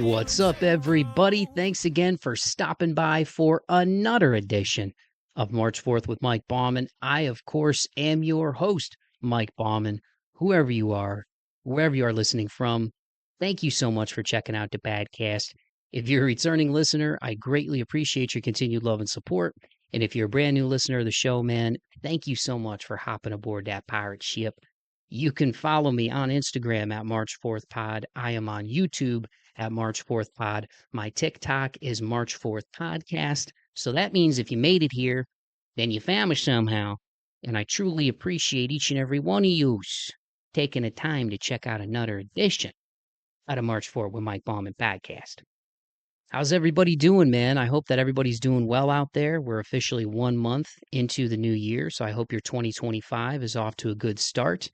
What's up, everybody? Thanks again for stopping by for another edition of March 4th with Mike Bauman. I, of course, am your host, Mike Bauman. Whoever you are, wherever you are listening from, thank you so much for checking out the Badcast. If you're a returning listener, I greatly appreciate your continued love and support. And if you're a brand new listener of the show, man, thank you so much for hopping aboard that pirate ship. You can follow me on Instagram at March 4th Pod. I am on YouTube at March 4th Pod. My TikTok is March 4th Podcast. So that means if you made it here, then you found me somehow. And I truly appreciate each and every one of you taking the time to check out another edition out of March 4th with Mike Bauman Podcast. How's everybody doing, man? I hope that everybody's doing well out there. We're officially 1 month into the new year, so I hope your 2025 is off to a good start.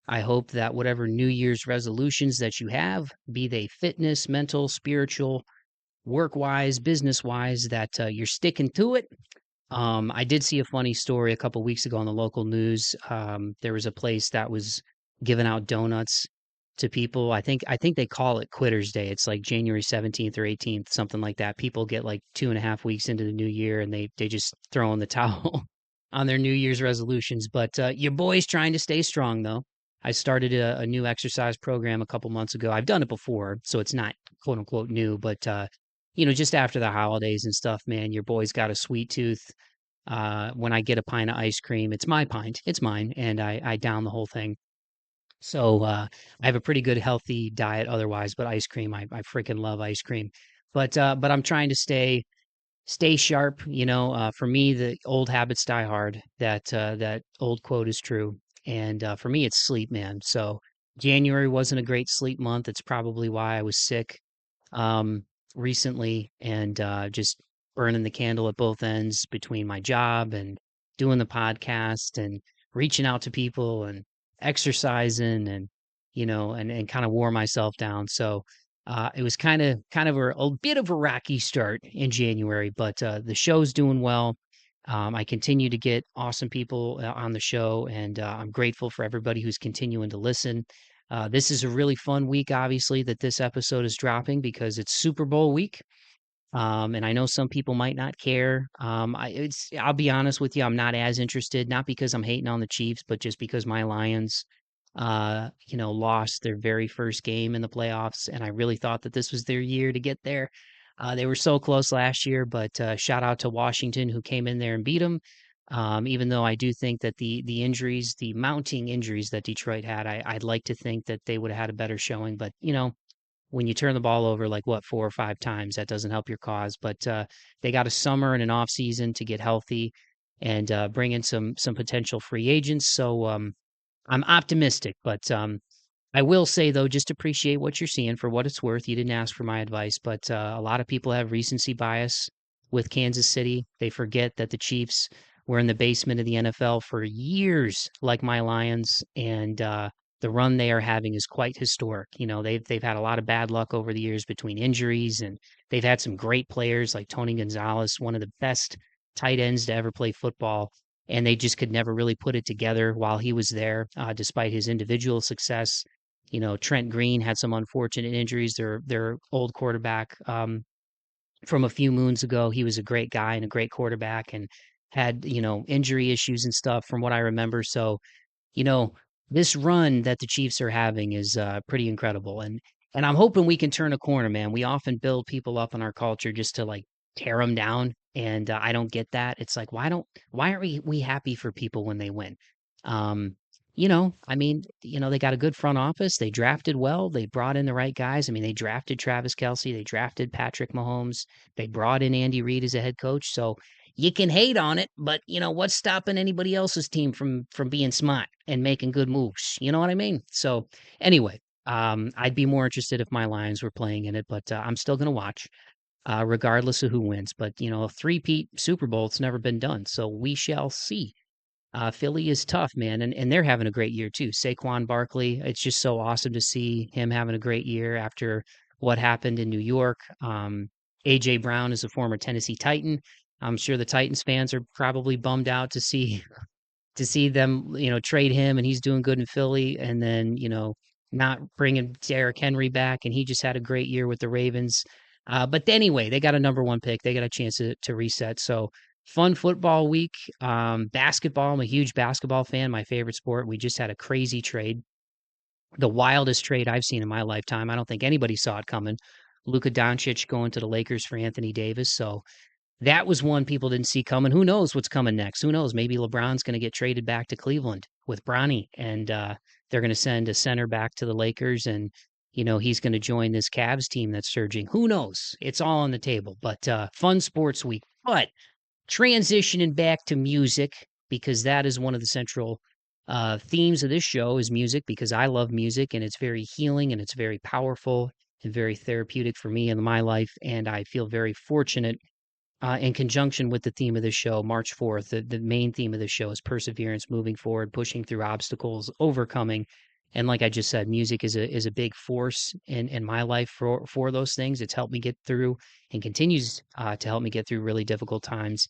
I hope that whatever New Year's resolutions that you have, be they fitness, mental, spiritual, work-wise, business-wise, that you're sticking to it. I did see a funny story a couple weeks ago on the local news. There was a place that was giving out donuts to people. I think they call it Quitter's Day. It's like January 17th or 18th, something like that. People get like 2.5 weeks into the new year and they just throw in the towel on their New Year's resolutions. But your boy's trying to stay strong, though. I started a new exercise program a couple months ago. I've done it before, so it's not quote unquote new, but just after the holidays and stuff, man, your boy's got a sweet tooth. When I get a pint of ice cream, it's my pint, it's mine, and I down the whole thing. So I have a pretty good healthy diet otherwise, but ice cream, I freaking love ice cream. But I'm trying to stay sharp. For me, the old habits die hard. That old quote is true. And for me, it's sleep, man. So January wasn't a great sleep month. It's probably why I was sick recently and just burning the candle at both ends between my job and doing the podcast and reaching out to people and exercising and kind of wore myself down. So it was kind of a bit of a rocky start in January, but the show's doing well. I continue to get awesome people on the show, and I'm grateful for everybody who's continuing to listen. This is a really fun week, obviously, that this episode is dropping because it's Super Bowl week. And I know some people might not care. I'll be honest with you, I'm not as interested, not because I'm hating on the Chiefs, but just because my Lions, lost their very first game in the playoffs, and I really thought that this was their year to get there. They were so close last year, but shout out to Washington who came in there and beat them. Even though I do think that the injuries, the mounting injuries that Detroit had, I'd like to think that they would have had a better showing. But when you turn the ball over like 4 or 5 times, that doesn't help your cause. But they got a summer and an off season to get healthy and bring in some potential free agents. So I'm optimistic, but I will say though, just appreciate what you're seeing for what it's worth. You didn't ask for my advice, but a lot of people have recency bias with Kansas City. They forget that the Chiefs were in the basement of the NFL for years, like my Lions, and the run they are having is quite historic. They've had a lot of bad luck over the years between injuries, and they've had some great players like Tony Gonzalez, one of the best tight ends to ever play football, and they just could never really put it together while he was there, despite his individual success. Trent Green had some unfortunate injuries. Their old quarterback from a few moons ago, he was a great guy and a great quarterback, and had injury issues and stuff from what I remember. So you know, this run that the Chiefs are having is pretty incredible, and I'm hoping we can turn a corner, man. We often build people up in our culture just to like tear them down, and I don't get that. It's like why aren't we happy for people when they win? They got a good front office. They drafted well. They brought in the right guys. I mean, they drafted Travis Kelce. They drafted Patrick Mahomes. They brought in Andy Reid as a head coach. So you can hate on it, but what's stopping anybody else's team from being smart and making good moves? You know what I mean? So anyway, I'd be more interested if my Lions were playing in it, but I'm still going to watch, regardless of who wins. But a three-peat Super Bowl, it's never been done, so we shall see. Philly is tough, man, and they're having a great year too. Saquon Barkley, it's just so awesome to see him having a great year after what happened in New York. AJ Brown is a former Tennessee Titan. I'm sure the Titans fans are probably bummed out to see them, trade him, and he's doing good in Philly. And then, not bringing Derrick Henry back, and he just had a great year with the Ravens. But anyway, they got a number one pick. They got a chance to reset. So fun football week. Basketball. I'm a huge basketball fan. My favorite sport. We just had a crazy trade, the wildest trade I've seen in my lifetime. I don't think anybody saw it coming. Luka Doncic going to the Lakers for Anthony Davis. So that was one people didn't see coming. Who knows what's coming next? Who knows? Maybe LeBron's going to get traded back to Cleveland with Bronny, and they're going to send a center back to the Lakers, and he's going to join this Cavs team that's surging. Who knows? It's all on the table. But fun sports week. But transitioning back to music, because that is one of the central themes of this show is music, because I love music and it's very healing and it's very powerful and very therapeutic for me in my life. And I feel very fortunate in conjunction with the theme of the show, March 4th. The main theme of the show is perseverance, moving forward, pushing through obstacles, overcoming. And like I just said, music is a big force in my life for those things. It's helped me get through and continues to help me get through really difficult times.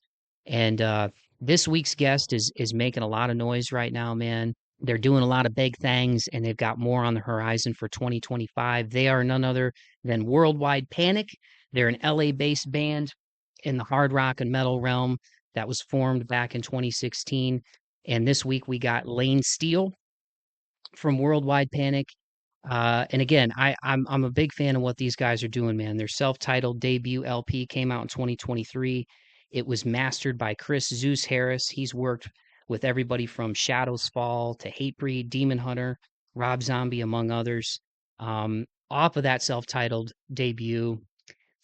And this week's guest is making a lot of noise right now, man. They're doing a lot of big things, and they've got more on the horizon for 2025. They are none other than Worldwide Panic. They're an LA-based band in the hard rock and metal realm that was formed back in 2016. And this week we got Lane Steele from Worldwide Panic. And again, I'm a big fan of what these guys are doing, man. Their self-titled debut LP came out in 2023. It was mastered by Chris Zeuss Harris. He's worked with everybody from Shadows Fall to Hatebreed, Demon Hunter, Rob Zombie, among others. Off of that self-titled debut,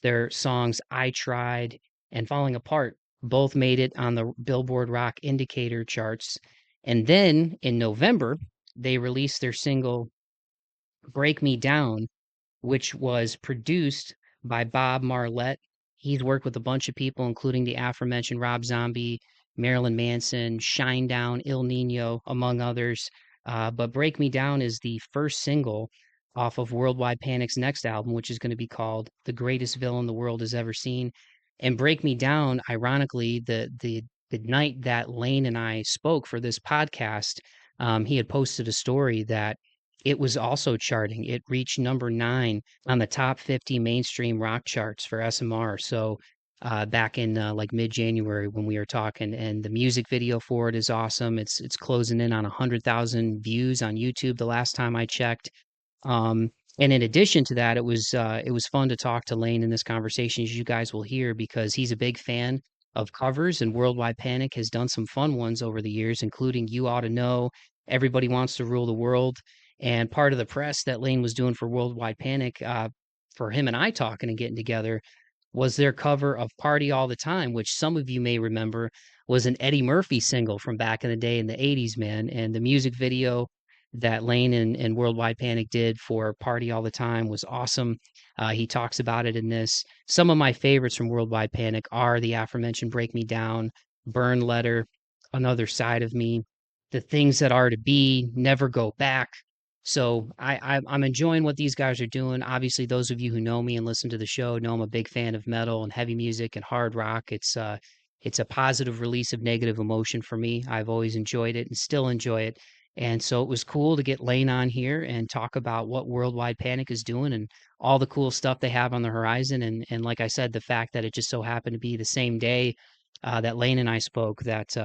their songs I Tried and Falling Apart both made it on the Billboard Rock Indicator charts. And then in November, they released their single Break Me Down, which was produced by Bob Marlette. He's worked with a bunch of people, including the aforementioned Rob Zombie, Marilyn Manson, Shinedown, Il Nino, among others. But Break Me Down is the first single off of Worldwide Panic's next album, which is going to be called The Greatest Villain the World Has Ever Seen. And Break Me Down, ironically, the night that Lane and I spoke for this podcast, he had posted a story that it was also charting. It reached number 9 on the top 50 mainstream rock charts for SMR. So back in like mid-January when we were talking, and the music video for it is awesome. It's closing in on 100,000 views on YouTube the last time I checked. Um, and in addition to that, it was fun to talk to Lane in this conversation, as you guys will hear, because he's a big fan of covers, and Worldwide Panic has done some fun ones over the years, including You Ought to Know, Everybody Wants to Rule the World. And part of the press that Lane was doing for Worldwide Panic, for him and I talking and getting together, was their cover of Party All the Time, which some of you may remember was an Eddie Murphy single from back in the day in the 80s, man. And the music video that Lane and Worldwide Panic did for Party All the Time was awesome. He talks about it in this. Some of my favorites from Worldwide Panic are the aforementioned Break Me Down, Burn Letter, Another Side of Me, The Things That Are to Be, Never Go Back. So I'm enjoying what these guys are doing. Obviously, those of you who know me and listen to the show know I'm a big fan of metal and heavy music and hard rock. It's a positive release of negative emotion for me. I've always enjoyed it and still enjoy it. And so it was cool to get Lane on here and talk about what Worldwide Panic is doing and all the cool stuff they have on the horizon. And like I said, the fact that it just so happened to be the same day that Lane and I spoke that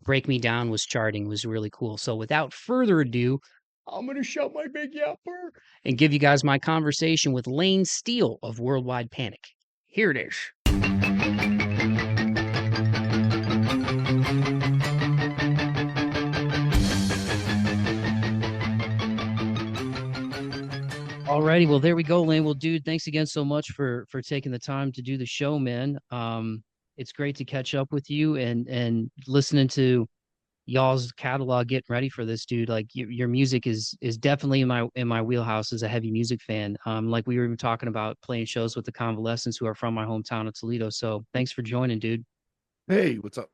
Break Me Down was charting was really cool. So without further ado, I'm going to shut my big yapper and give you guys my conversation with Lane Steele of Worldwide Panic. Here it is. Alrighty, well there we go, Lane. Well, dude, thanks again so much for taking the time to do the show, man. It's great to catch up with you and listening to y'all's catalog, getting ready for this, dude. Like your music is definitely in my wheelhouse as a heavy music fan. Like we were even talking about playing shows with the Convalescence, who are from my hometown of Toledo. So thanks for joining, dude. Hey, what's up?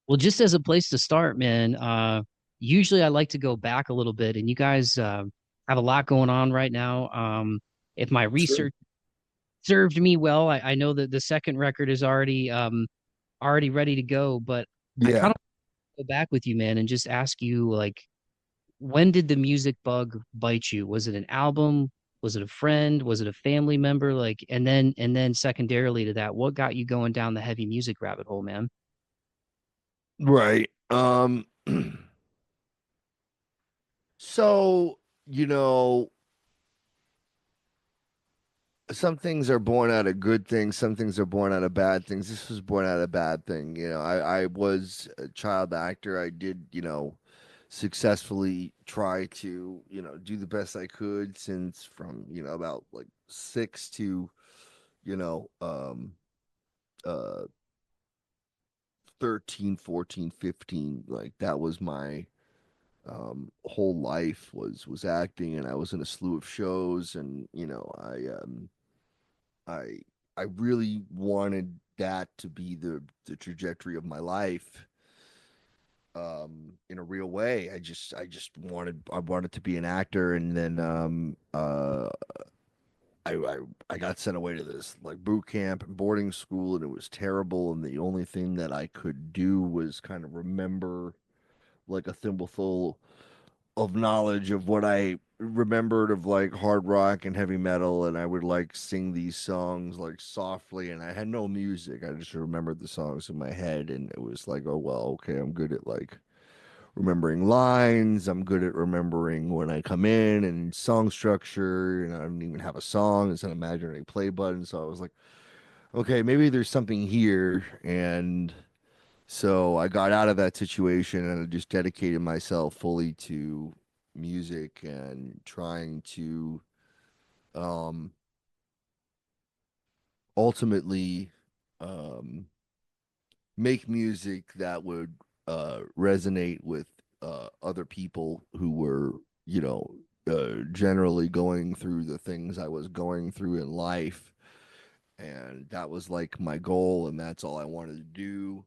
Well, just as a place to start, man, usually I like to go back a little bit, and you guys have a lot going on right now. If my Sure. research served me well, I know that the second record is already ready to go, but I kind Yeah. of go back with you, man, and just ask you like when did the music bug bite you? Was it an album? Was it a friend? Was it a family member? Like, and then secondarily to that, what got you going down the heavy music rabbit hole, man? Right. So, you know, some things are born out of good things, some things are born out of bad things. This was born out of bad thing. I was a child actor. I did, successfully try to, do the best I could since from, about like 6 to, you know, uh 13, 14, 15. Like that was my whole life was acting, and I was in a slew of shows, and I I really wanted that to be the trajectory of my life in a real way. I just wanted to be an actor, and then I, I I got sent away to this like boot camp and boarding school, and it was terrible, and the only thing that I could do was kind of remember like a thimbleful of knowledge of what I remembered of like hard rock and heavy metal, and I would like sing these songs like softly, and I had no music. I just remembered the songs in my head, and it was like, oh well, okay, I'm good at like remembering lines. I'm good at remembering when I come in and song structure, and I don't even have a song. It's an imaginary play button. So I was like, okay, maybe there's something here, and so I got out of that situation and I just dedicated myself fully to music and trying to um, ultimately um, make music that would resonate with other people who were, generally going through the things I was going through in life. And that was like my goal, and that's all I wanted to do.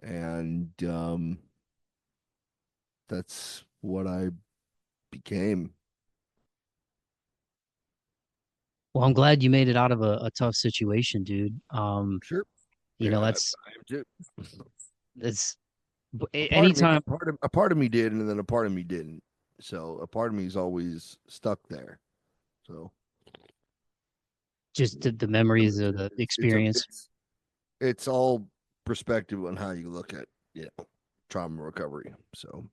And that's what I became. Well, I'm glad you made it out of a tough situation, dude. Sure. You know, Yeah, that's I am too. that's A part of me, anytime a part of me did, and then a part of me didn't. So a part of me is always stuck there. So just the so memories it's of the it's it's a experience. it's all perspective on how you look at trauma recovery. So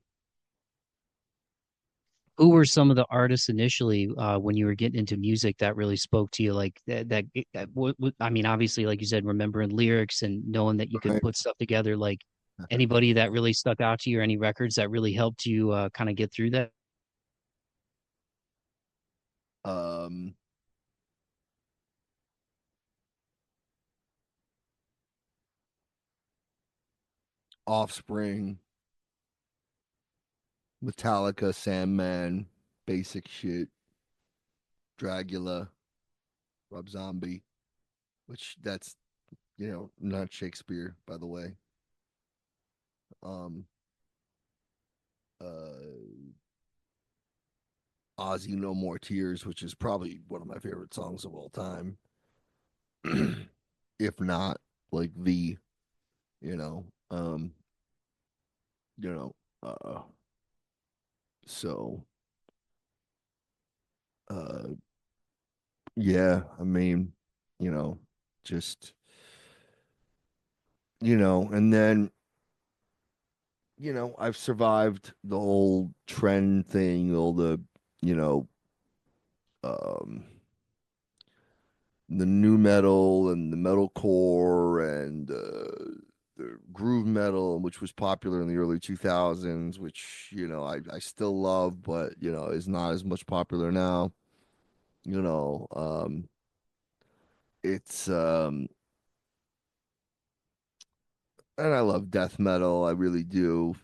Who were some of the artists initially when you were getting into music that really spoke to you? Like I mean, obviously, like you said, remembering lyrics and knowing that you could right. put stuff together. Like anybody that really stuck out to you, or any records that really helped you kind of get through that? um, Offspring, Metallica, Sandman, basic shit, Dracula, Rob Zombie, which that's not Shakespeare, by the way. Um, uh, Ozzy No More Tears, which is probably one of my favorite songs of all time. If not like the, you know, um, you know, uh so uh yeah, I mean, you know, just and then, I've survived the whole trend thing, all you know, um the new metal and the metalcore and the groove metal, which was popular in the early 2000s, which I still love, but is not as much popular now. You know, it's and I love death metal, I really do.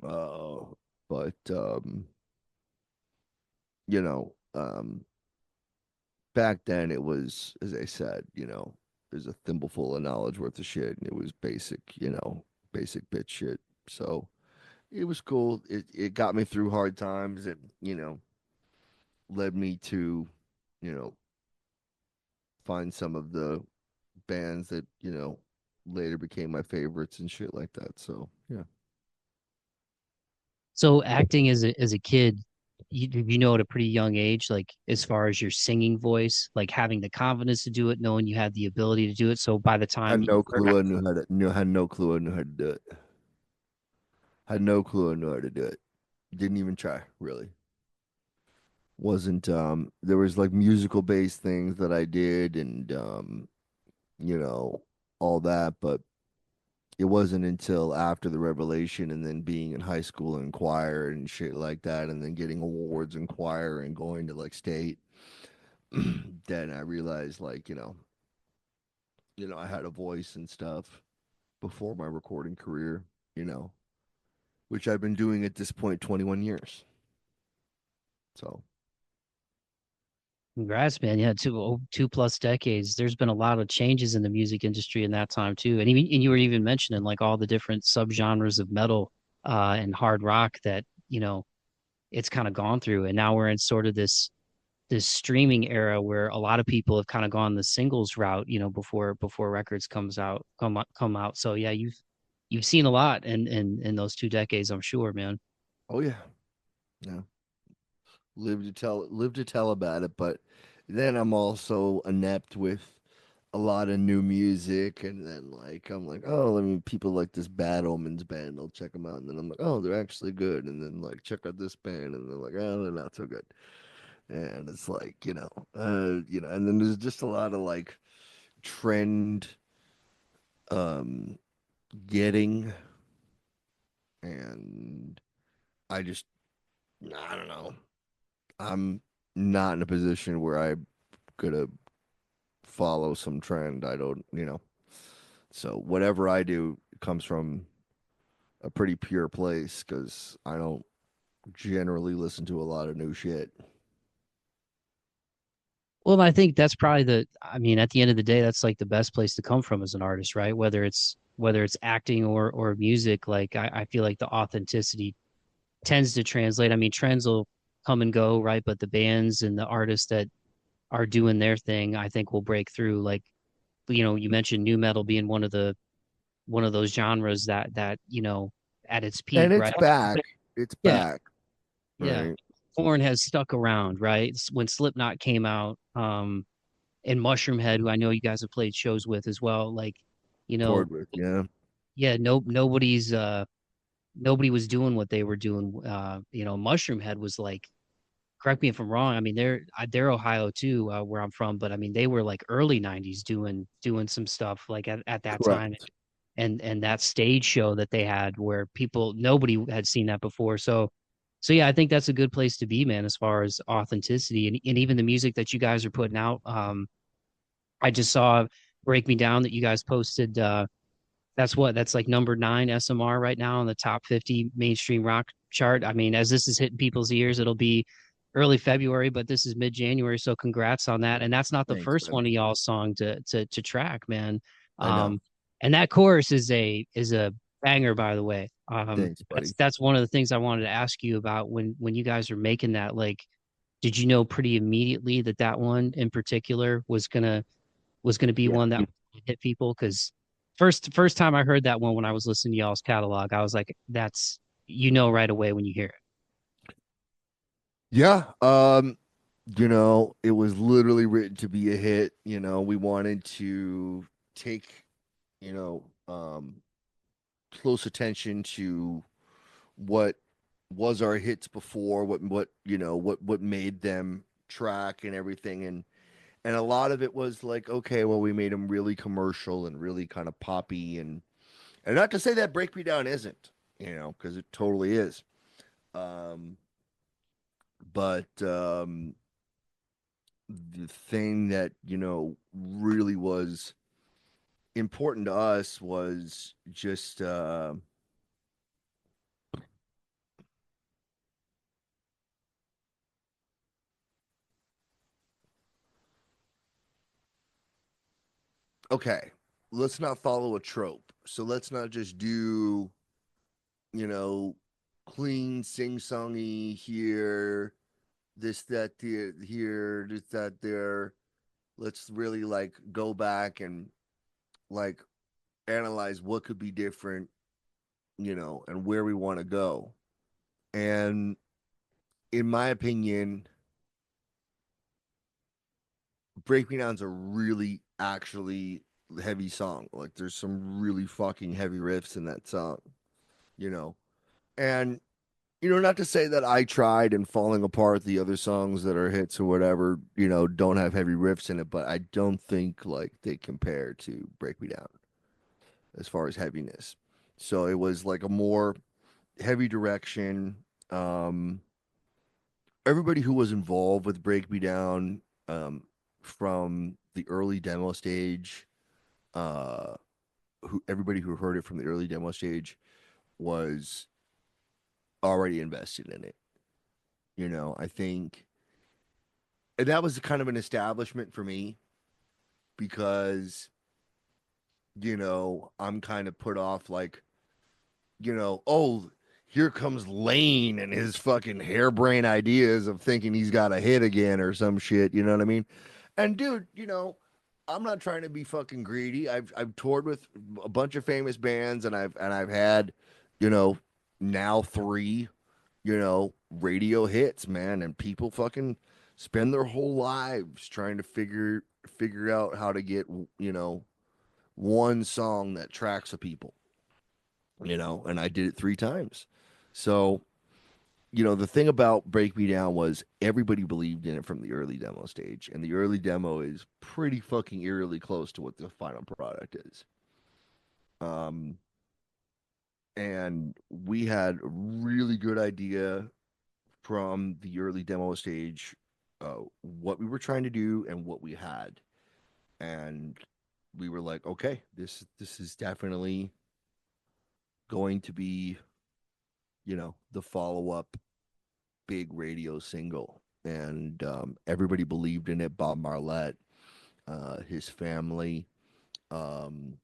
Uh, but you know, back then it was, as I said, there's a thimbleful of knowledge worth of shit, and it was basic, basic bitch shit. So it was cool. It got me through hard times. It led me to you know find some of the bands that later became my favorites and shit like that. So yeah. So acting as a kid, you know at a pretty young age, like as far as your singing voice, like having the confidence to do it, knowing you had the ability to do it. So by the time Had you no were clue I knew how to knew had no clue I knew how to do it. Had no clue I knew how to do it. Didn't even try, really. Wasn't there was like musical based things that I did and you know, all that, but it wasn't until after the revelation and then being in high school and choir and shit like that and then getting awards in choir and going to like state then I realized like, I had a voice and stuff before my recording career, you know, which I've been doing at this point 21 years. So, congrats, man. Yeah, 2+ decades. There's been a lot of changes in the music industry in that time too. And even and you were even mentioning like all the different subgenres of metal and hard rock that, it's kind of gone through. And now we're in sort of this streaming era where a lot of people have kind of gone the singles route, before records come out. So yeah, you've seen a lot in those 2 decades, I'm sure, man. oh yeah, yeah. Live to tell about it, but then I'm also inept with a lot of new music and then like I'm like, oh, let me people like this Bad Omens band, I'll check them out and then I'm like, oh, they're actually good and then like check out this band and they're like, oh, they're not so good. And it's like, and then there's just a lot of like trend um getting and I just I don't know. I'm not in a position where I'm gonna follow some trend. I don't. So whatever I do comes from a pretty pure place because I don't generally listen to a lot of new shit. Well, I think that's probably I mean, at the end of the day, that's like the best place to come from as an artist, right? Whether it's acting or music, like I feel like the authenticity tends to translate. I mean, trends will come and go, right? But the bands and the artists that are doing their thing, I think will break through. Like, you mentioned new metal being one of those genres that at its And peak, it's right? back. It's Yeah, back, yeah. right? Korn has stuck around, right? When Slipknot came out, and Mushroomhead, who I know you guys have played shows with as well, like, you know, Chord with, yeah. yeah, nobody was doing what they were doing. Mushroomhead was like, correct me if I'm wrong. I mean, they're Ohio too, where I'm from, but I mean, they were like early '90s doing some stuff like at that time, Correct. and that stage show that they had where nobody had seen that before. So yeah, I think that's a good place to be, man, as far as authenticity and even the music that you guys are putting out. I just saw Break Me Down that you guys posted. That's like number 9 SMR right now on the top 50 mainstream rock chart. I mean, as this is hitting people's ears, it'll be early February, but this is mid-January, so congrats on that. And that's not the Thanks, first buddy. one of y'all's song to track, man. I know. Um, and that chorus is a banger, by the way. Thanks, That's buddy. that's one of the things I wanted to ask you about when you guys are making that. Like, did you know pretty immediately that that one in particular was gonna be Yeah. one that would hit people? Because first time I heard that one when I was listening to y'all's catalog, I was like, that's right away when you hear it. Yeah. It was literally written to be a hit. We wanted to take, you know, close attention to what was our hits before, what made them track and everything, and a lot of it was like, okay, well, we made them really commercial and really kind of poppy, and not to say that Break Me Down isn't, because it totally is. Um, but the thing that really was important to us was just okay, let's not follow a trope. So let's not just do, you know, clean sing-songy here, this, that, there, here, this, that, there. Let's really like go back and like analyze what could be different, and where we want to go. And in my opinion, Break Me Down's a really actually heavy song. Like there's some really fucking heavy riffs in that song, you know. And not to say that I tried and Falling Apart, the other songs that are hits or whatever, don't have heavy riffs in it, but I don't think like they compare to Break Me Down as far as heaviness. So it was like a more heavy direction. Um, Everybody who was involved with Break Me Down, um, from the early demo stage, uh, who everybody who heard it from the early demo stage was already invested in it. I think and that was kind of an establishment for me because I'm kind of put off like oh, here comes Lane and his fucking harebrained ideas of thinking he's got a hit again or some shit. You know what I mean? And dude, I'm not trying to be fucking greedy. I've toured with a bunch of famous bands, and I've had, you know, now three, radio hits, man, and people fucking spend their whole lives trying to figure out how to get, you know, one song that tracks the people, and I did it three times. So, the thing about Break Me Down was everybody believed in it from the early demo stage, and the early demo is pretty fucking eerily close to what the final product is. Um, and we had a really good idea from the early demo stage, what we were trying to do and what we had, and we were like, okay, this is definitely going to be, the follow up big radio single, and everybody believed in it. Bob Marlette, his family, um,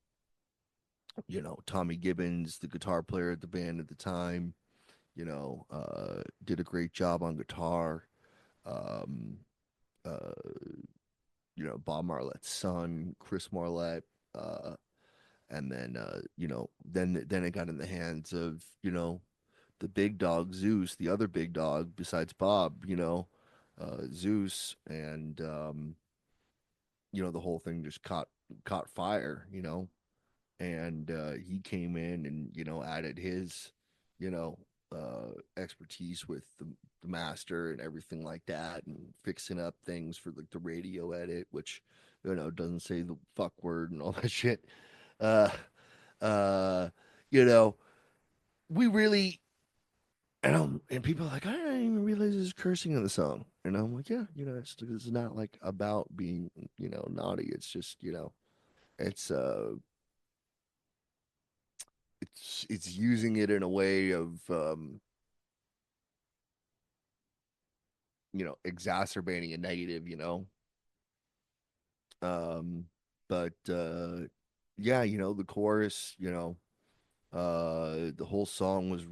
Tommy Gibbons, the guitar player at the band at the time, did a great job on guitar. Um, uh, Bob Marlette's son, Chris Marlette, uh, and then then it got in the hands of the big dog Zeuss, the other big dog besides Bob, Zeuss, and the whole thing just caught fire, and he came in and added his you know expertise with the master and everything like that, and fixing up things for like the radio edit, which doesn't say the fuck word and all that shit. Uh, uh, you know, we really and people are like, I didn't even realize there's cursing in the song. And I'm like, yeah, it's not like about being, naughty. It's just, it's it's using it in a way of exacerbating a negative, Um but yeah, the chorus, the whole song was,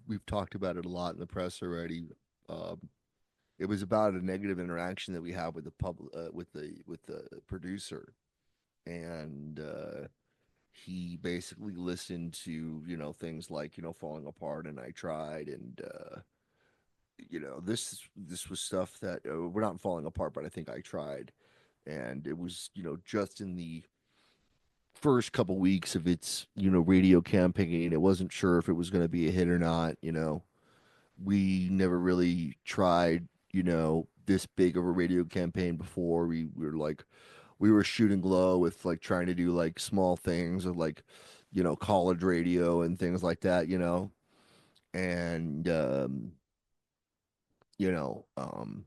we've talked about it a lot in the press already. Um it was about a negative interaction that we have with the public, with the producer, and he basically listened to things like Falling Apart and I Tried, and this was stuff that we're not Falling Apart, but I think I Tried, and it was just in the first couple weeks of its radio campaign. It wasn't sure if it was going to be a hit or not. We never really tried, this big of a radio campaign before. We were like, we were shooting low with like trying to do like small things of like, college radio and things like that, and, you know, um,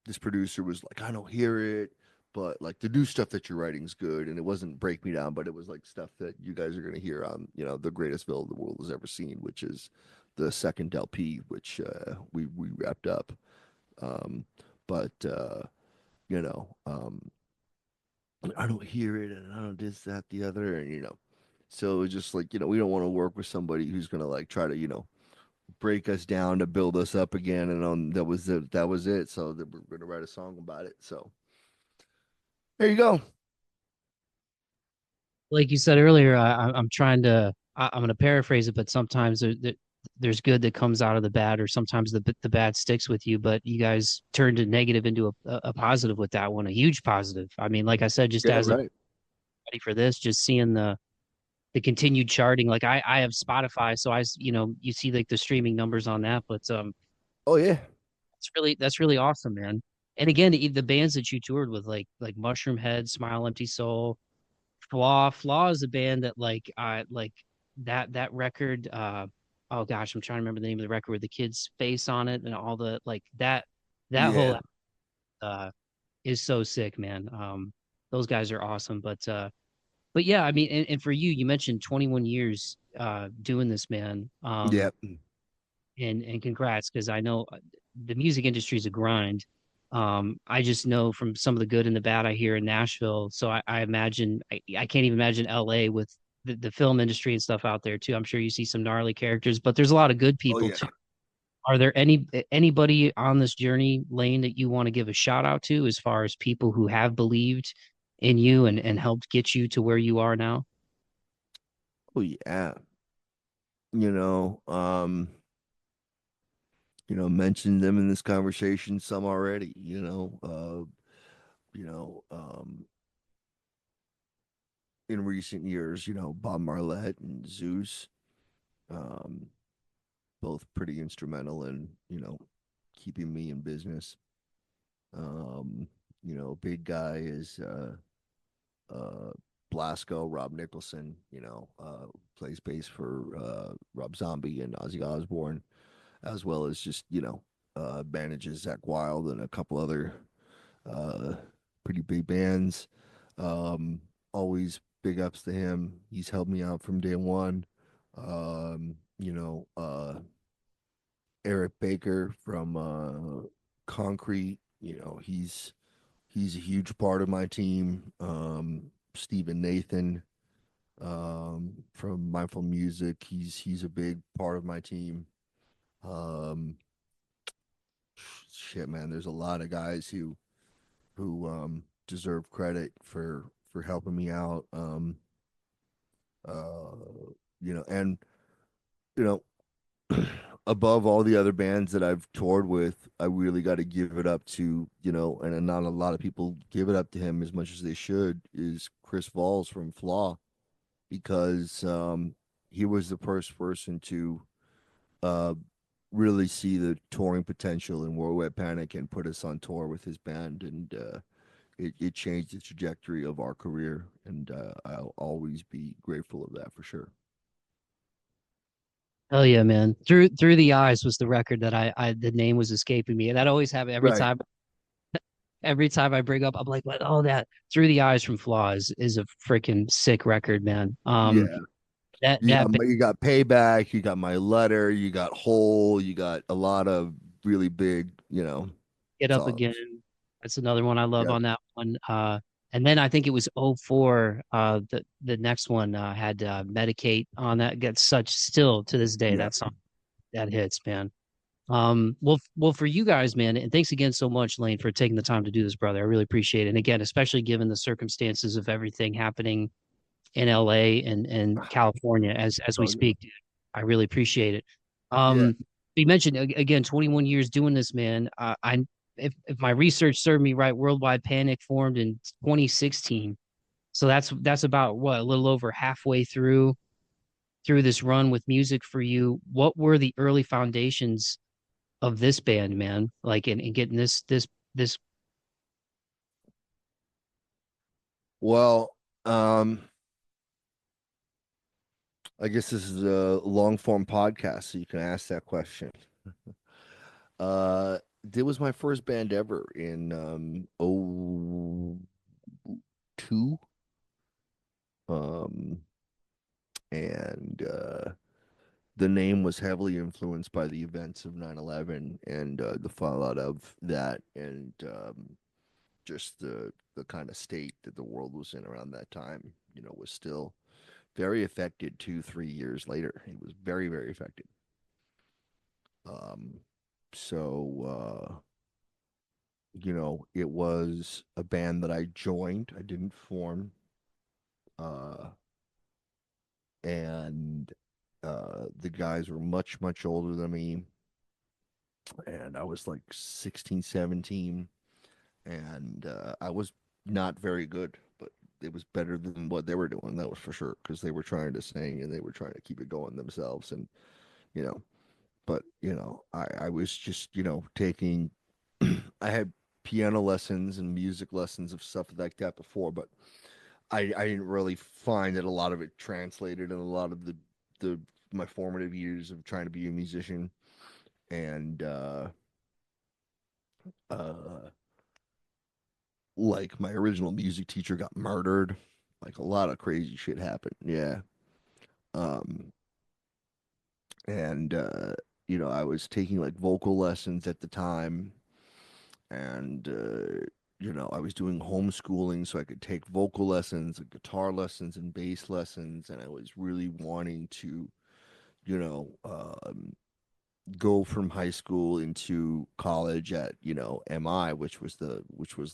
this producer was like, I don't hear it, but like the new stuff that you're writing is good. And it wasn't Break Me Down, but it was like stuff that you guys are going to hear on, the greatest film the world has ever seen, which is the second LP, which we wrapped up. Um, but, you know, um, I don't hear it and I don't this, that, the other. And, so it's just like, we don't want to work with somebody who's going to like try to, break us down to build us up again. And that was it. That was it. So that we're going to write a song about it. So there you go. Like you said earlier, I'm trying to I'm going to paraphrase it, but sometimes there's good that comes out of the bad, or sometimes the bad sticks with you. But you guys turned a negative into a positive with that one, a huge positive. I mean, like I said, just Yeah, as a right. ready for this, just seeing the continued charting. Like I have Spotify, so you see like the streaming numbers on that, but Oh yeah. that's really awesome, man. And again, the bands that you toured with, like Mushroomhead, Smile Empty Soul, Flaw is a band that like that record. Oh gosh, I'm trying to remember the name of the record with the kid's face on it and all the like that Yeah. whole uh is so sick, man. Those guys are awesome, but yeah, I mean, and for you, you mentioned 21 years doing this, man. Yeah. And congrats, because I know the music industry is a grind. I just know from some of the good and the bad I hear in Nashville. So I imagine I can't even imagine LA with the film industry and stuff out there too. I'm sure you see some gnarly characters, but there's a lot of good Oh people yeah. too. Are there anybody on this journey, Lane, that you want to give a shout out to as far as people who have believed in you and helped get you to where you are now? Oh yeah. You know, mentioned them in this conversation some already, you know, um, in recent years, Bob Marlette and Zeus, um, both pretty instrumental in, keeping me in business. Um, big guy is uh Blasco, Rob Nicholson, plays bass for Rob Zombie and Ozzy Osbourne, as well as just, manages Zach Wild and a couple other uh pretty big bands. Um, Always big ups to him. He's helped me out from day one. Um, you know, uh Eric Baker from Concrete, he's a huge part of my team. Stephen Nathan from Mindful Music, he's a big part of my team. Um, Shit, man, there's a lot of guys who deserve credit for helping me out. Uh, and you know, above all the other bands that I've toured with, I really got to give it up to, and not a lot of people give it up to him as much as they should, is Chris Valls from Flaw, because he was the first person to uh, really see the touring potential in War Wet Panic and put us on tour with his band. And it changed the trajectory of our career. And I'll always be grateful of that for sure. Hell yeah, man. Through the Eyes was the record that I the name was escaping me. And that always happened Right. every time I bring up, I'm like, oh, that Through the Eyes from Flaw is a freaking sick record, man. Yeah. That You got that you got Payback, you got My Letter, you got Hole, you got a lot of really big, Get Up songs. Again. That's another one I love Yep. on that one. And then I think it was '04. The next one had Medicate on that. Gets such still to this day Yep. that song that hits, man. Well, for you guys, man, and thanks again so much, Lane, for taking the time to do this, brother. I really appreciate it. And again, especially given the circumstances of everything happening in LA and California as we Oh yeah. speak, dude. I really appreciate it. Yeah. You mentioned again 21 years doing this, man. I if my research served me right, Worldwide Panic formed in 2016. So that's about what, a little over halfway through this run with music for you. What were the early foundations of this band, man? Like in getting this Well, I guess this is a long form podcast, so you can ask that question. Uh, it was my first band ever in '02. Um, and the name was heavily influenced by the events of 9/11 and the fallout of that, and just the kind of state that the world was in around that time, was still very affected 2, 3 years later. It was very, very affected. Um, so, it was a band that I joined. I didn't form. Uh, and The guys were much, much older than me, and I was like 16, 17, and I was not very good, but it was better than what they were doing. That was for sure, because they were trying to sing and they were trying to keep it going themselves, and you know, but I was just taking. I had piano lessons and music lessons of stuff like that before, but I didn't really find that a lot of it translated in a lot of the my formative years of trying to be a musician and uh like my original music teacher got murdered. Like a lot of crazy shit happened. Yeah. Um and I was taking like vocal lessons at the time and I was doing homeschooling so I could take vocal lessons, and guitar lessons and bass lessons, and I was really wanting to, you know, go from high school into college at, MI, which was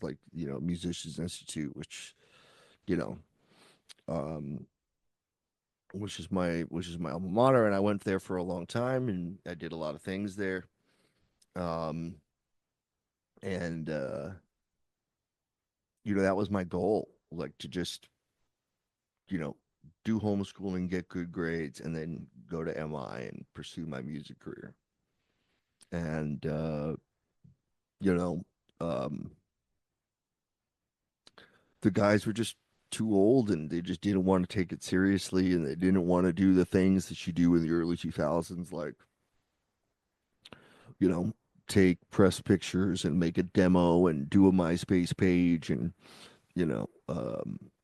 like, Musicians Institute, you know, um, which is my alma mater, and I went there for a long time, and I did a lot of things there. Um, and that was my goal, like to just, you know, do homeschooling, get good grades, and then go to MI and pursue my music career. And you know, um, the guys were just too old and they just didn't want to take it seriously and they didn't want to do the things that you do in the early 2000s, like, you know, take press pictures and make a demo and do a MySpace page and,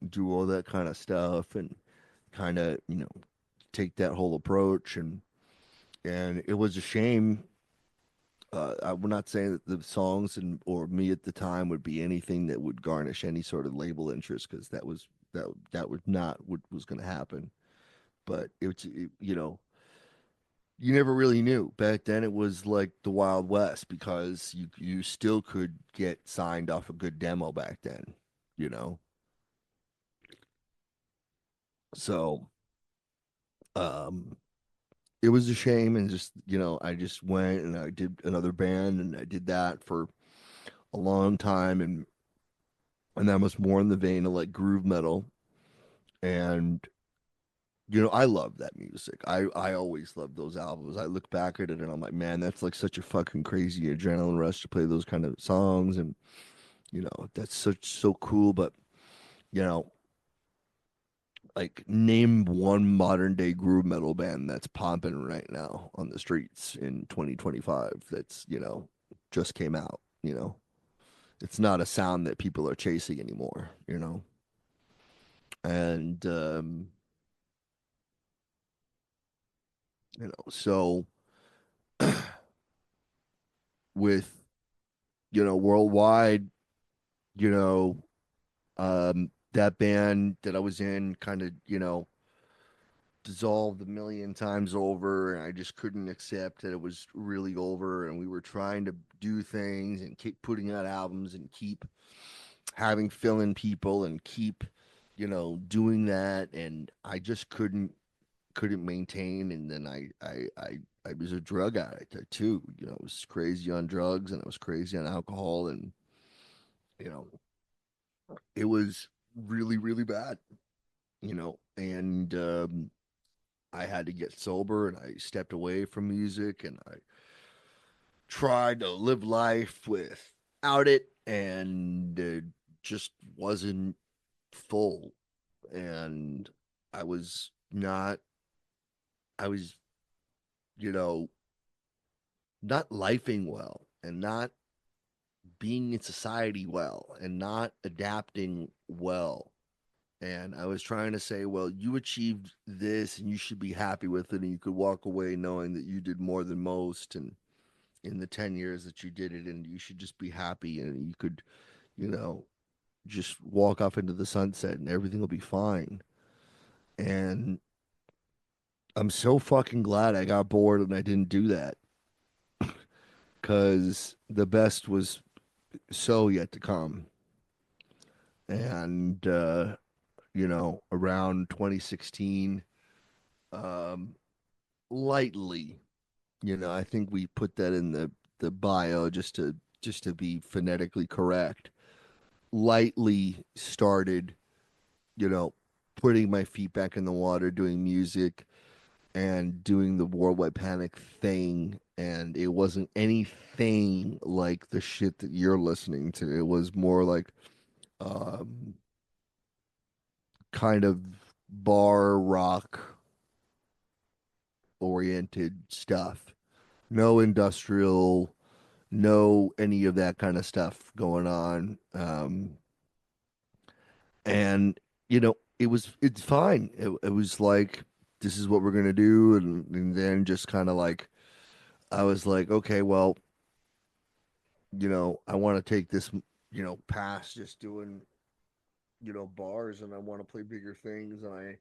do all that kind of stuff and kind of, take that whole approach. And it was a shame. I'm not saying that the songs and or me at the time would be anything that would garnish any sort of label interest, because that was not what was going to happen. But you never really knew back then. It was like the Wild West, because you still could get signed off a good demo back then, you know. So um, it was a shame, and just I just went and I did another band, and I did that for a long time, and that was more in the vein of like groove metal. And I love that music. I always loved those albums. I look back at it and I'm like, man, that's like such a fucking crazy adrenaline rush to play those kind of songs, and that's so cool. But you know, like name one modern day groove metal band that's popping right now on the streets in 2025 that's just came out. It's not a sound that people are chasing anymore. And so with worldwide, you know that band that I was in kind of dissolved a million times over, and I just couldn't accept that it was really over, and we were trying to do things and keep putting out albums and keep having fill-in people and keep doing that, and I just couldn't maintain. And then I was a drug addict too. I was crazy on drugs and I was crazy on alcohol, and you know it was really really bad. And I had to get sober, and I stepped away from music, and I tried to live life without it, and it just wasn't full. And I was not, I was, you know, not lifing well, and not being in society well, and not adapting well. And I was trying to say, well, you achieved this and you should be happy with it. And you could walk away knowing that you did more than most. And in the 10 years that you did it, and you should just be happy. And you could, you know, just walk off into the sunset and everything will be fine. And I'm so fucking glad I got bored and I didn't do that, because the best was so yet to come. And, around 2016, lightly. I think we put that in the bio just to be phonetically correct. Lightly started, you know, putting my feet back in the water, doing music and doing the Worldwide Panic thing. And it wasn't anything like the shit that you're listening to. It was more like um, kind of bar rock oriented stuff. No industrial, no any of that kind of stuff going on. And it's fine. It was like this is what we're gonna do, and then just kind of like I was like, okay, well, I want to take this, past just doing, bars, and I want to play bigger things, and I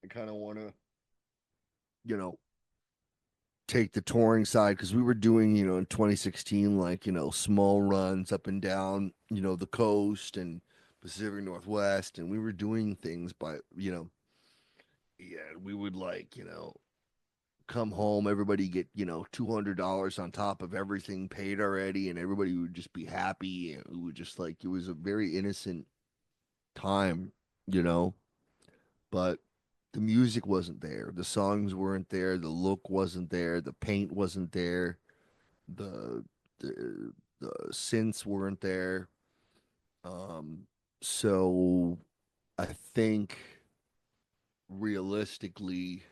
kind of want to, you know, take the touring side because we were doing, in 2016, like, small runs up and down, the coast and Pacific Northwest, and we were doing things by, yeah, we would like, come home, everybody get, $200 on top of everything paid already, and everybody would just be happy, and we would just like it was a very innocent time, you know, but the music wasn't there, the songs weren't there, the look wasn't there, the paint wasn't there, the the, the synths weren't there. Um, so I think realistically,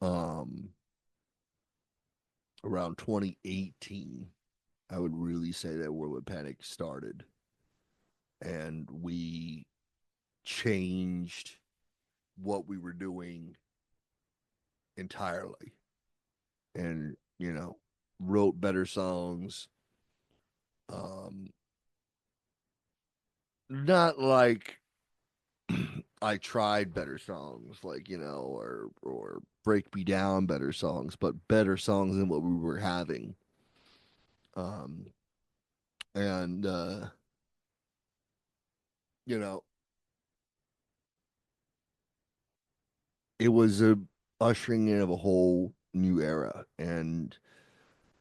um, around 2018, I would really say that World Panic started, and we changed what we were doing entirely, and wrote better songs. Um, not like I tried better songs, like or break me down better songs, but better songs than what we were having. Um, and you know, it was a ushering in of a whole new era, and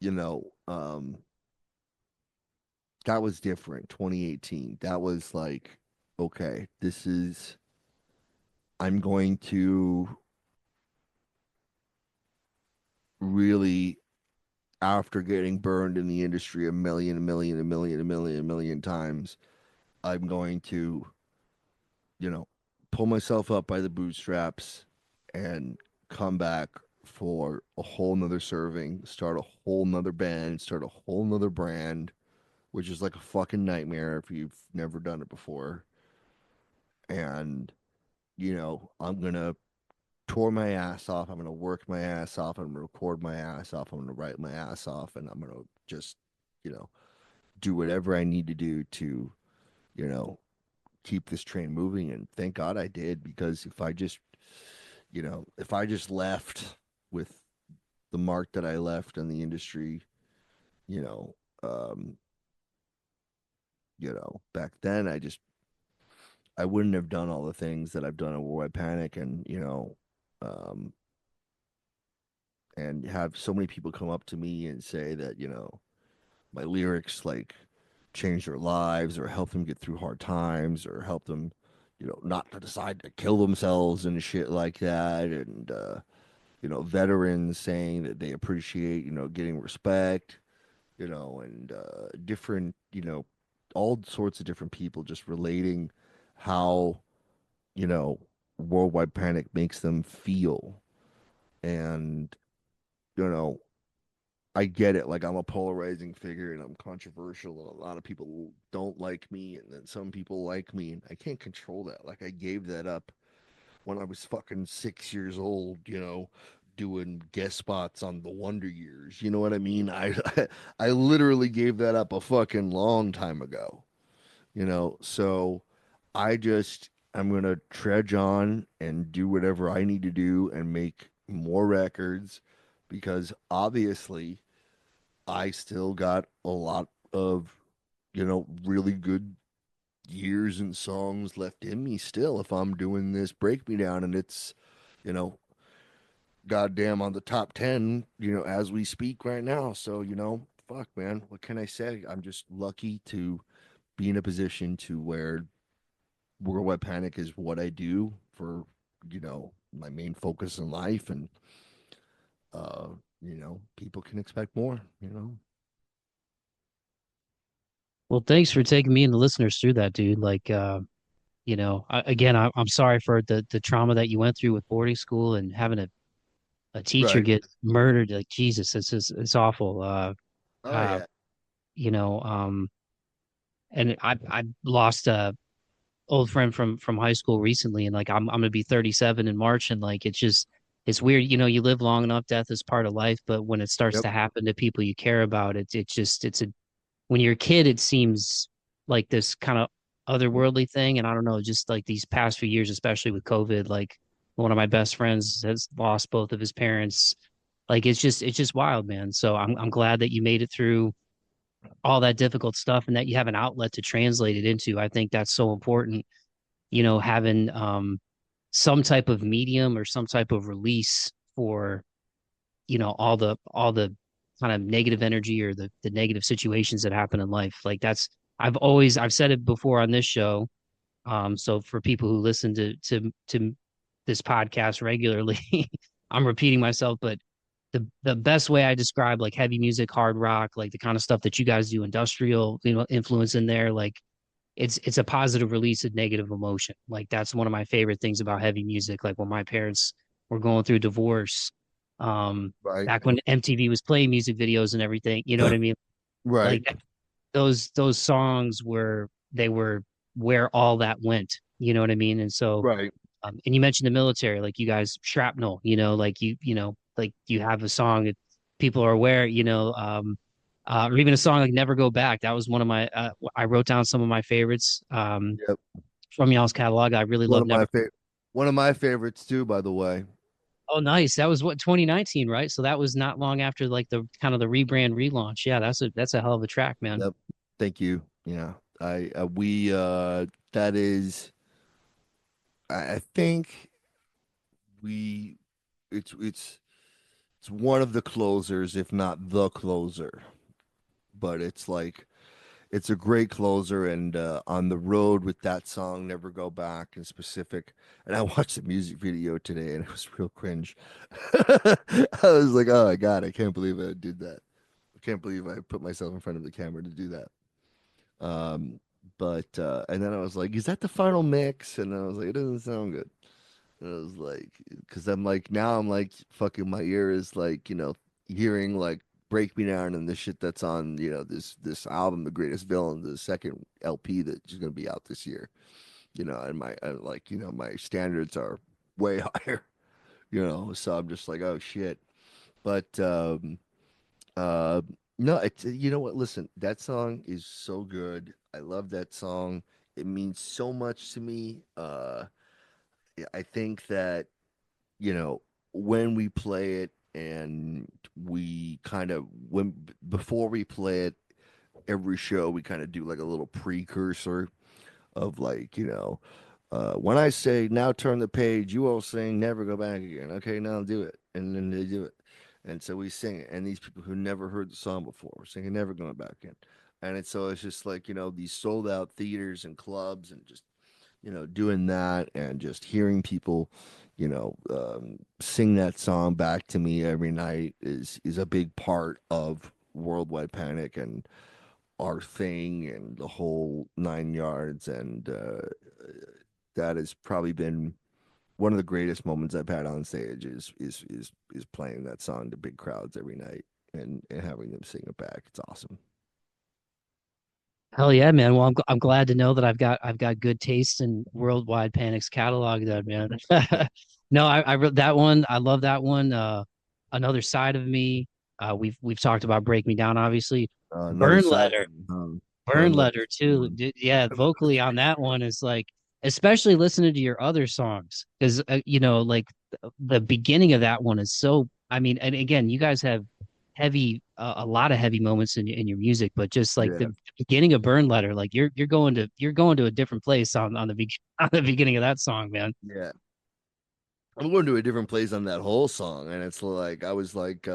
you know, um, that was different. 2018, that was like, okay, this is I'm going to really, after getting burned in the industry a million times, I'm going to, you know, pull myself up by the bootstraps and come back for a whole nother serving, start a whole nother band, start a whole nother brand, which is like a fucking nightmare if you've never done it before. And, I'm going to tour my ass off. I'm going to work my ass off. I'm going to record my ass off. I'm going to write my ass off. And I'm going to just, you know, do whatever I need to do to, you know, keep this train moving. And thank God I did, because if I just left with the mark that I left in the industry, you know, um, back then I wouldn't have done all the things that I've done at Worldwide Panic, and um, and have so many people come up to me and say that my lyrics like change their lives or help them get through hard times or help them not to decide to kill themselves and shit like that, and veterans saying that they appreciate getting respect, and different all sorts of different people just relating how you know Worldwide Panic makes them feel. And you know I get it. Like, I'm a polarizing figure and I'm controversial, and a lot of people don't like me, and then some people like me, and I can't control that. Like, I gave that up when I was fucking 6 years old, doing guest spots on the Wonder Years. You know what I mean? I literally gave that up a fucking long time ago. So I'm gonna trudge on and do whatever I need to do and make more records, because obviously I still got a lot of, really good years and songs left in me still if I'm doing this Break Me Down, and it's, you know, goddamn on the top 10, as we speak right now. So, fuck, man, what can I say? I'm just lucky to be in a position to where Worldwide Panic is what I do for, my main focus in life. And, uh, people can expect more. Well, thanks for taking me and the listeners through that, dude. Like, again, I'm sorry for the trauma that you went through with boarding school and having a teacher Right. get murdered. Like, Jesus, it's awful. Oh, Uh, yeah. you know, and I lost a old friend from high school recently, and like I'm gonna be 37 in March, and like it's weird. You live long enough, death is part of life, but when it starts Yep. to happen to people you care about, it's a when you're a kid, it seems like this kind of otherworldly thing. And I don't know, just like these past few years, especially with COVID, like one of my best friends has lost both of his parents. Like it's just wild, man. So I'm glad that you made it through all that difficult stuff and that you have an outlet to translate it into. I think that's so important, having some type of medium or some type of release for, all the kind of negative energy or the negative situations that happen in life. Like I've said it before on this show. So for people who listen to this podcast regularly, I'm repeating myself, but the best way I describe like heavy music, hard rock, like the kind of stuff that you guys do, industrial, influence in there, like it's a positive release of negative emotion. Like that's one of my favorite things about heavy music. Like when my parents were going through divorce, Right. back when MTV was playing music videos and everything, you know what I mean? Right. Like those songs were where all that went. You know what I mean? And so, Right. and you mentioned the military, like you guys shrapnel. Like like you have a song that people are aware. Or even a song like "Never Go Back." That was one of my. I wrote down some of my favorites Yep. from y'all's catalog. I really One love of my "Never." favorite. One of my favorites too, by the way. Oh, nice. That was what 2019, right? So that was not long after like the kind of the rebrand relaunch. Yeah, that's a hell of a track, man. Yep. Thank you. Yeah. I we that is I think we it's one of the closers, if not the closer. But it's like it's a great closer, and on the road with that song, Never Go Back in specific. And I watched the music video today, and it was real cringe. I was like, oh my God, I can't believe I did that. I can't believe I put myself in front of the camera to do that. Um, but and then I was like, is that the final mix? And I was like, it doesn't sound good. And I was like, because I'm like, now I'm like, fucking my ear is like, hearing like Break Me Down and the shit that's on, this album, The Greatest Villain, the second LP that's going to be out this year, and like, my standards are way higher, so I'm just like, oh shit. But, uh, no, you know what? Listen, that song is so good. I love that song. It means so much to me. I think that you know, when we play it and we kind of when before we play it every show we kind of do like a little precursor of like, when I say now turn the page, you all sing never go back again. Okay, now do it. And then they do it. And so we sing it. And these people who never heard the song before were singing never going back in. And it's just like, these sold out theaters and clubs and just doing that and just hearing people, sing that song back to me every night is a big part of Worldwide Panic and our thing and the whole 9 yards. And that has probably been one of the greatest moments I've had on stage is playing that song to big crowds every night and having them sing it back. It's awesome. Hell yeah, man. Well, I'm glad to know that I've got good taste in Worldwide Panic's catalog, then, man. No, I wrote that one. I love that one. Another Side of Me. We've talked about Break Me Down, obviously. Another Burn side of Letter. me, Burn Burn Letter Letters. too. Yeah, vocally on that one is like, especially listening to your other songs, because like the beginning of that one is so. I mean, and again, you guys have a lot of heavy moments in your music, but just like Yeah. the beginning of Burn Letter, like you're going to a different place on the on the beginning of that song, man. Yeah. I'm going to a different place on that whole song, and it's like I was like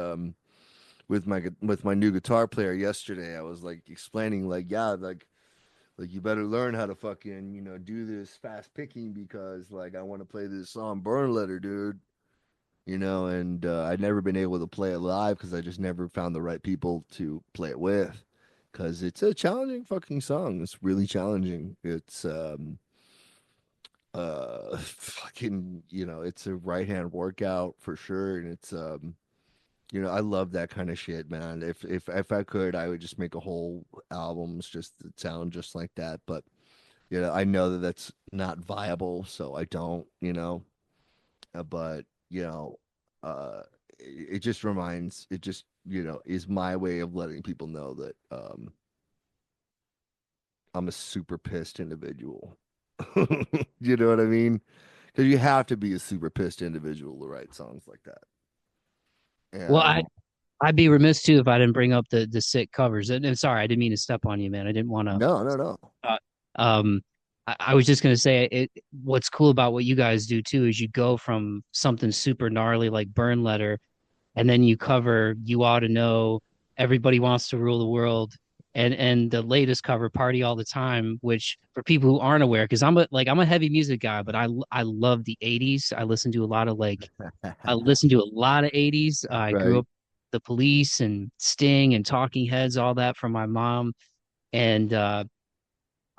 with my new guitar player yesterday. I was like explaining like yeah, like you better learn how to fucking do this fast picking because like I want to play this song Burn Letter, dude. And I'd never been able to play it live because I just never found the right people to play it with. Because it's a challenging fucking song. It's really challenging. It's fucking it's a right hand workout for sure, and it's I love that kind of shit, man. If I could, I would just make a whole albums just that sound just like that. But I know that that's not viable, so I don't. But uh, it just reminds. It just is my way of letting people know that I'm a super pissed individual. You know what I mean? Because you have to be a super pissed individual to write songs like that. Well, And I'd be remiss too if I didn't bring up the sick covers. And sorry, I didn't mean to step on you, man. I didn't want to. no, no, no. Uh, um, I was just gonna say it. What's cool about what you guys do too is you go from something super gnarly like Burn Letter, and then you cover "You Ought to Know," "Everybody Wants to Rule the World," and the latest cover "Party All the Time," which for people who aren't aware, because I'm a heavy music guy, but I love the '80s. I listened to a lot of '80s. I grew Right. up the Police and Sting and Talking Heads, all that from my mom, and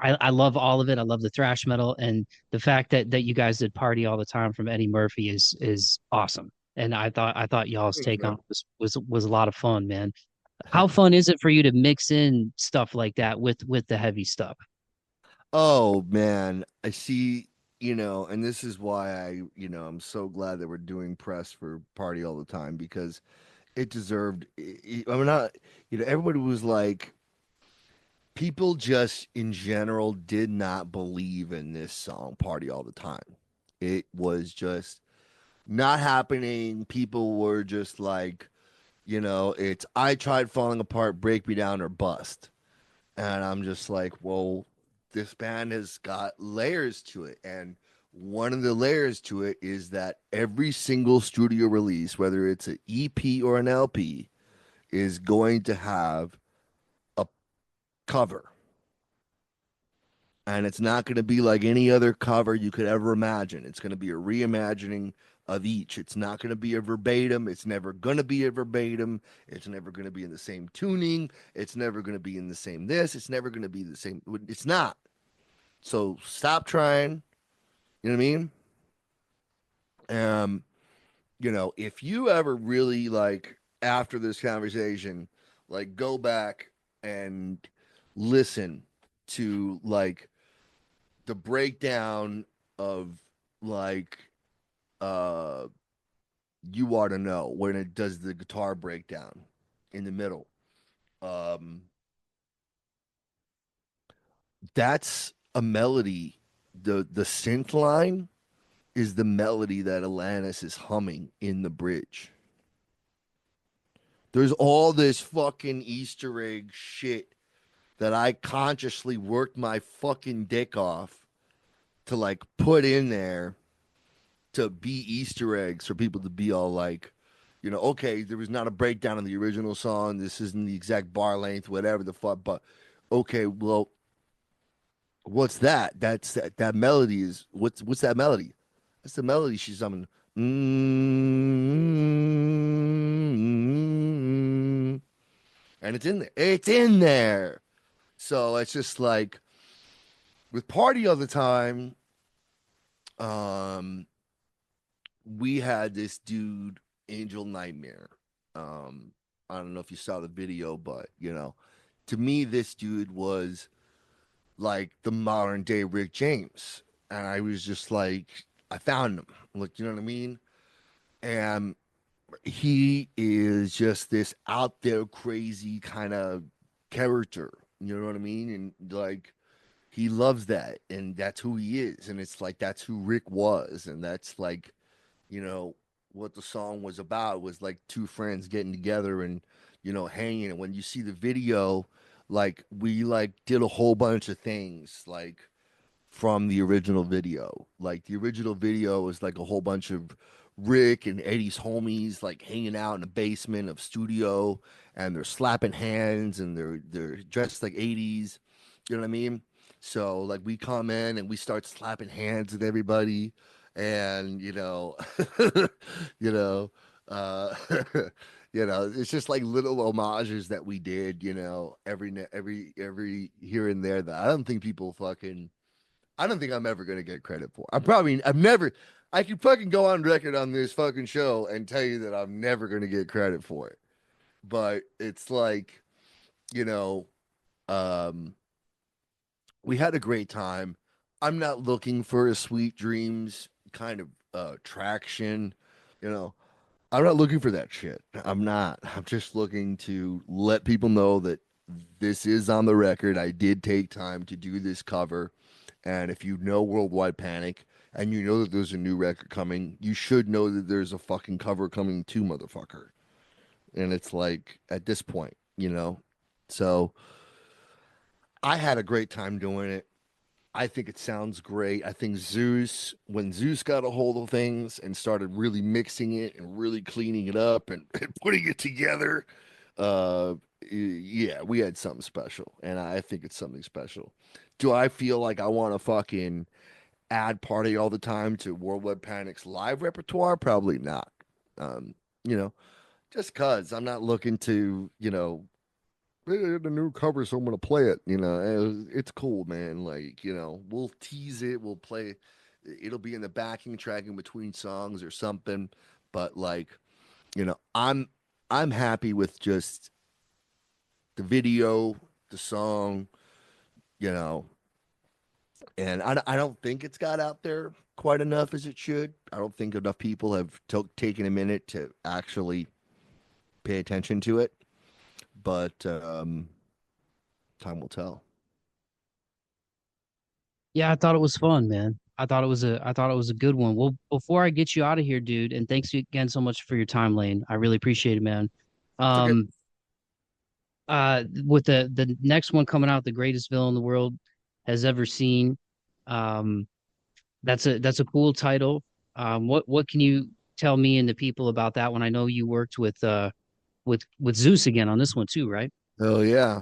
I love all of it. I love the thrash metal, and the fact that you guys did "Party All the Time" from Eddie Murphy is awesome. And I thought y'all's Thanks, take on man. it was a lot of fun, man. How fun is it for you to mix in stuff like that with the heavy stuff? Oh man, I see, and this is why I'm so glad that we're doing press for Party All the Time because it deserved. I'm not, everybody was like, people just in general did not believe in this song Party All the Time. It was just not happening. People were just like, it's I tried falling apart, break me down or bust. And I'm just like, well, this band has got layers to it. And one of the layers to it is that every single studio release, whether it's an EP or an LP, is going to have a cover. And it's not going to be like any other cover you could ever imagine. It's going to be a reimagining of each. It's not going to be a verbatim. It's never going to be a verbatim. It's never going to be in the same tuning. It's never going to be in the same this. It's never going to be the same. It's not. So stop trying. You know what I mean? Um, if you ever really like after this conversation, like go back and listen to like the breakdown of like uh you ought to know when it does the guitar breakdown in the middle. Um that's a melody. The synth line is the melody that Alanis is humming in the bridge. There's all this fucking Easter egg shit that I consciously worked my fucking dick off to like put in there to be Easter eggs for people to be all like, okay, there was not a breakdown in the original song. This isn't the exact bar length, whatever the fuck. But okay, well, what's that? That melody is what's that melody? That's the melody she's humming. Mm-hmm. And it's in there. It's in there. So it's just like with Party all the time. Um, we had this dude, Angel Nightmare. Um, I don't know if you saw the video, but to me, this dude was like the modern day Rick James, and I was just like, I found him. Like, you know what I mean? And he is just this out there crazy kind of character. You know what I mean? And like he loves that, and that's who he is, and it's like that's who Rick was, and that's like you know what the song was about was like two friends getting together and hanging. And when you see the video, like we like did a whole bunch of things like from the original video. Like the original video is like a whole bunch of Rick and Eddie's homies like hanging out in the basement of studio, and they're slapping hands and they're dressed like 80s. You know what I mean? So like we come in and we start slapping hands with everybody, and you know, uh it's just like little homages that we did, every here and there that I don't think people fucking I don't think I'm ever gonna get credit for. I've never I could fucking go on record on this fucking show and tell you that I'm never gonna get credit for it. But it's like, you know, um, we had a great time. I'm not looking for a sweet dreams kind of traction, you know. I'm not looking for that shit. I'm not. I'm just looking to let people know that this is on the record. I did take time to do this cover. And if you know Worldwide Panic and you know that there's a new record coming, you should know that there's a fucking cover coming too, motherfucker. And it's like at this point, you know. So I had a great time doing it. I think it sounds great. I think Zeuss, when Zeuss got a hold of things and started really mixing it and really cleaning it up and putting it together, yeah, we had something special. And I think it's something special. Do I feel like I want to fucking add party all the time to Worldwide Panic's live repertoire? Probably not. Um, you know, just cause I'm not looking to, the new cover, so I'm gonna play it. It's cool, man. Like, we'll tease it, we'll play. It'll be in the backing track in between songs or something. But like, you know, I'm I'm happy with just the video, the song, you know, and I don't think it's got out there quite enough as it should. I don't think enough people have taken a minute to actually pay attention to it. But time will tell. Yeah, I thought it was fun, man. I thought it was a good one. Well, before I get you out of here, dude, and thanks again so much for your time, Lane. I really appreciate it, man. It's okay. Um, with the next one coming out, the greatest villain the world has ever seen. Um, that's a cool title. What can you tell me and the people about that one? I know you worked with Zeus again on this one too, right? Oh yeah.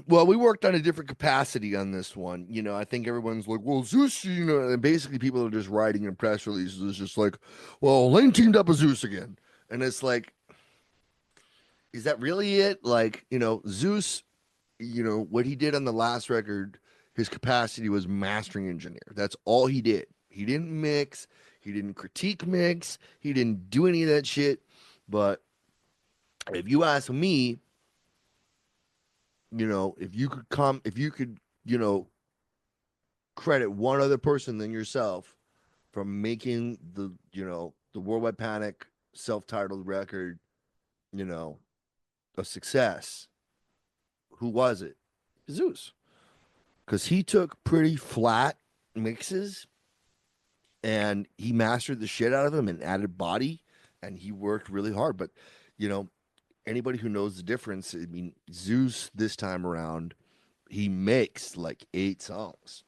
Well, we worked on a different capacity on this one. I think everyone's like, well, Zeus, and basically people are just writing in press releases. It's just like, well, Lane teamed up with Zeus again. And it's like, is that really it? Like, Zeus, what he did on the last record, his capacity was mastering engineer. That's all he did. He didn't mix, he didn't critique mix, he didn't do any of that shit. But if you ask me, if you could, you know, credit one other person than yourself from making the Worldwide Panic self-titled record, you know, a success. Who was it? Zeus, because he took pretty flat mixes and he mastered the shit out of them and added body, and he worked really hard. But you know, anybody who knows the difference, I mean, Zeus this time around, he makes like 8 songs.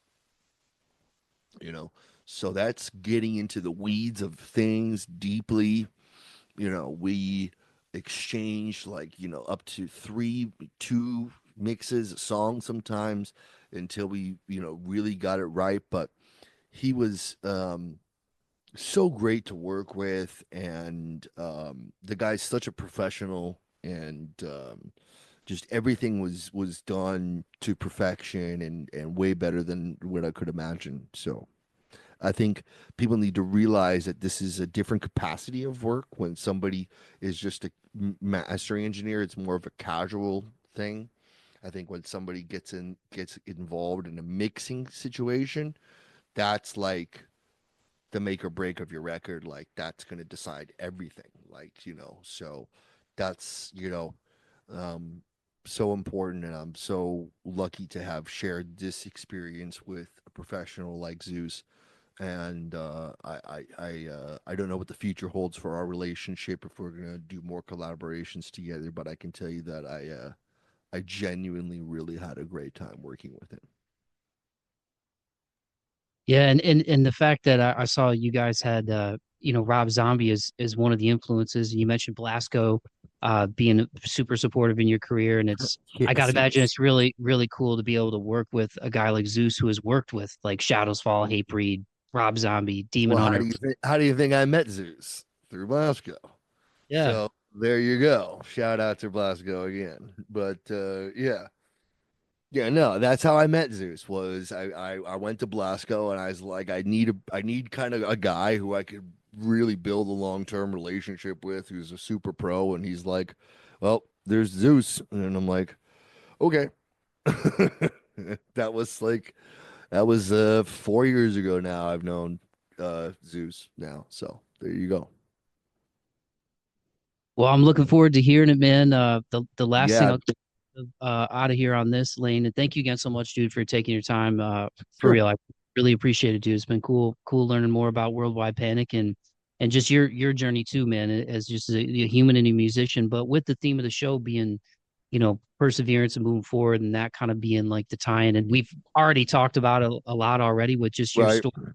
you know. So that's getting into the weeds of things deeply. We exchange like, up to two mixes a song sometimes until we, really got it right. But he was so great to work with, and the guy's such a professional, and just everything was done to perfection and way better than what I could imagine. So I think people need to realize that this is a different capacity of work. When somebody is just a mastering engineer, it's more of a casual thing. I think when somebody gets involved in a mixing situation, that's like the make or break of your record. Like that's going to decide everything. So that's, um, so important. And I'm so lucky to have shared this experience with a professional like Zeus. And I don't know what the future holds for our relationship, if we're gonna do more collaborations together. But I can tell you that I genuinely really had a great time working with him. Yeah, and the fact that I saw you guys had Rob Zombie is one of the influences. You mentioned Blasco being super supportive in your career, and I gotta Yes, imagine yes. it's really, really cool to be able to work with a guy like Zeuss who has worked with like Shadows Fall, Hatebreed, Rob Zombie, Demon Well, Hunter. how do you think I met Zeus? Through Blasco. Yeah. So there you go. Shout out to Blasco again. But yeah. Yeah, no, that's how I met Zeus. Was I went to Blasco and I was like, I need kind of a guy who I could really build a long-term relationship with, who's a super pro, and he's like, well, there's Zeus, and I'm like, okay. That was like that was 4 years ago now. I've known Zeus now, so there you go. Well, I'm looking forward to hearing it, man. The last thing Yeah, I'll out of here on this lane, and thank you again so much, dude, for taking your time. For sure. real, I really appreciate it, dude. It's been cool learning more about Worldwide Panic and just your journey too, man, as just a human and a musician. But with the theme of the show being, perseverance and moving forward, and that kind of being like the tie-in, and we've already talked about it a lot already with just your Right. story.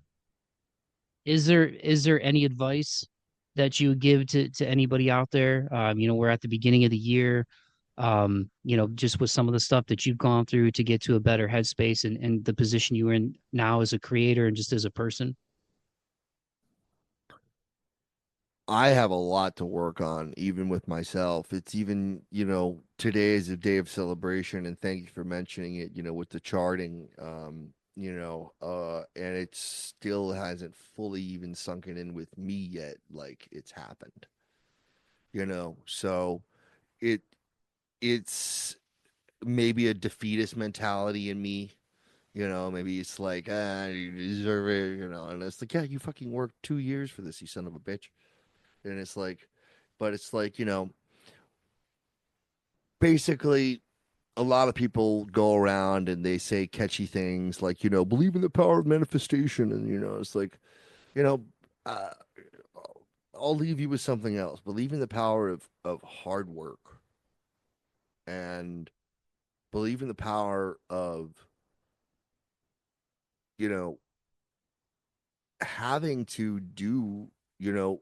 Is there any advice that you would give to anybody out there? We're at the beginning of the year. Just with some of the stuff that you've gone through to get to a better headspace and the position you're in now as a creator and just as a person. I have a lot to work on, even with myself. It's even, today is a day of celebration, and thank you for mentioning it, with the charting, and it still hasn't fully even sunken in with me yet, like it's happened, So it it's maybe a defeatist mentality in me, maybe it's like, you deserve it, and it's like, yeah, you fucking worked 2 years for this, you son of a bitch. And it's like, but it's like, basically a lot of people go around and they say catchy things like, believe in the power of manifestation. And, it's like, you know, uh, I'll leave you with something else. Believe in the power of hard work and believe in the power of, you know, having to do, you know,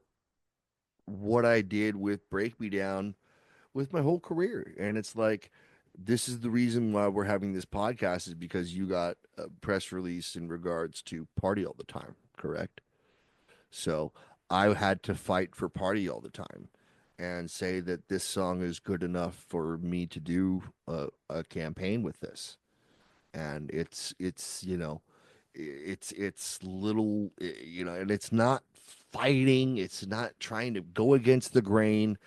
what I did with Break Me Down with my whole career. And it's like, this is the reason why we're having this podcast is because you got a press release in regards to Party All the Time, correct? So I had to fight for Party All the Time and say that this song is good enough for me to do a campaign with this. And it's little, and it's not fighting, it's not trying to go against the grain,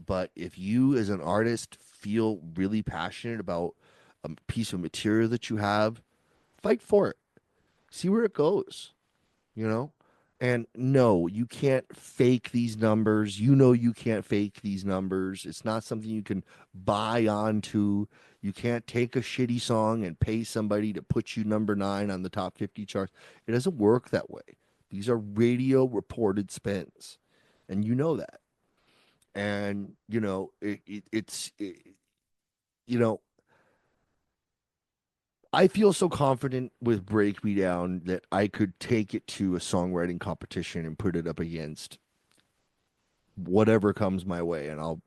but if you as an artist feel really passionate about a piece of material that you have, fight for it, see where it goes, you know and no, you can't fake these numbers. You can't fake these numbers. It's not something you can buy onto. You can't take a shitty song and pay somebody to put you number 9 on the top 50 charts. It doesn't work that way. These are radio reported spins, and you know that. And you know I feel so confident with Break Me Down that I could take it to a songwriting competition and put it up against whatever comes my way, and I'll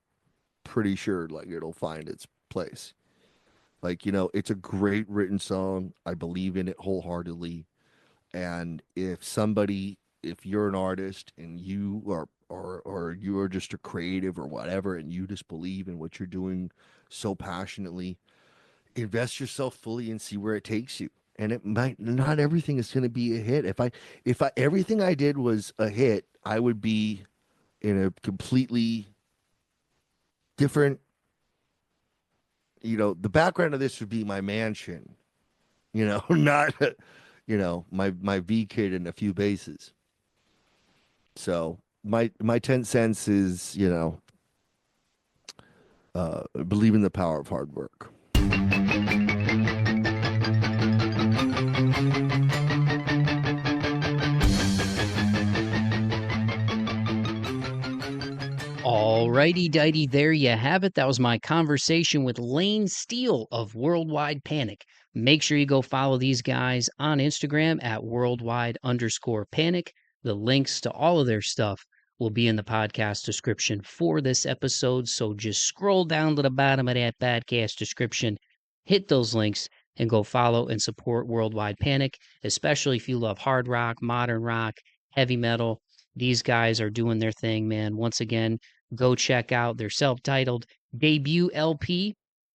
pretty sure like it'll find its place. Like, it's a great written song. I believe in it wholeheartedly. And if you're an artist and you are or you are just a creative or whatever, and you just believe in what you're doing so passionately, invest yourself fully and see where it takes you. And it might not everything is going to be a hit. If I everything I did was a hit, I would be in a completely different, the background of this would be my mansion, not, my V kid and a few bases. So my 10 cents is, believe in the power of hard work. All righty dighty, there you have it. That was my conversation with Lane Steele of Worldwide Panic. Make sure you go follow these guys on Instagram at worldwide_panic. The links to all of their stuff will be in the podcast description for this episode. So just scroll down to the bottom of that podcast description, hit those links, and go follow and support Worldwide Panic, especially if you love hard rock, modern rock, heavy metal. These guys are doing their thing, man. Once again, go check out their self-titled debut LP,